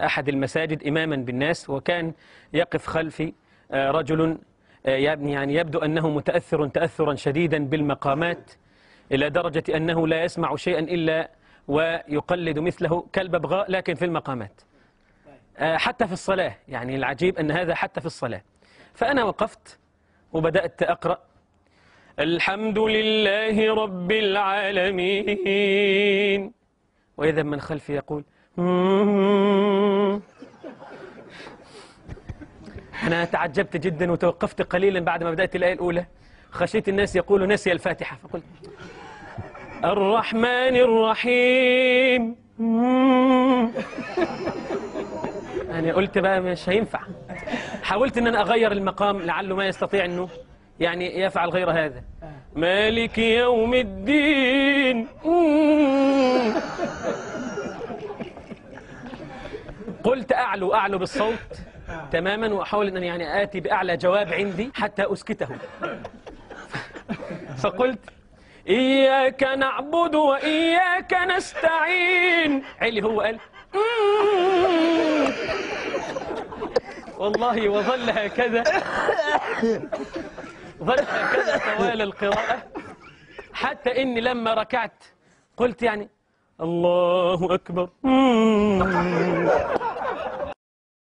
أحد المساجد إماما بالناس، وكان يقف خلفي رجل يعني يبدو أنه متأثر تأثرا شديدا بالمقامات، إلى درجة أنه لا يسمع شيئا إلا ويقلد مثله كالببغاء، لكن في المقامات حتى في الصلاة. يعني العجيب أن هذا حتى في الصلاة. فأنا وقفت وبدأت أقرأ: الحمد لله رب العالمين، وإذا من خلفي يقول أنا تعجبت جدا وتوقفت قليلا بعد ما بدأت الآية الأولى، خشيت الناس يقولوا نسي الفاتحة، فقلت الرحمن الرحيم. أنا قلت بقى مش هينفع، حاولت أن أنا أغير المقام لعله ما يستطيع أنه يعني يفعل غير هذا. مالك يوم الدين. قلت أعلو بالصوت تماما، وأحاول أن يعني آتي بأعلى جواب عندي حتى أسكته. فقلت إياك نعبد وإياك نستعين. علي هو قال والله، وظل هكذا طوال القراءة، حتى إني لما ركعت قلت يعني الله أكبر.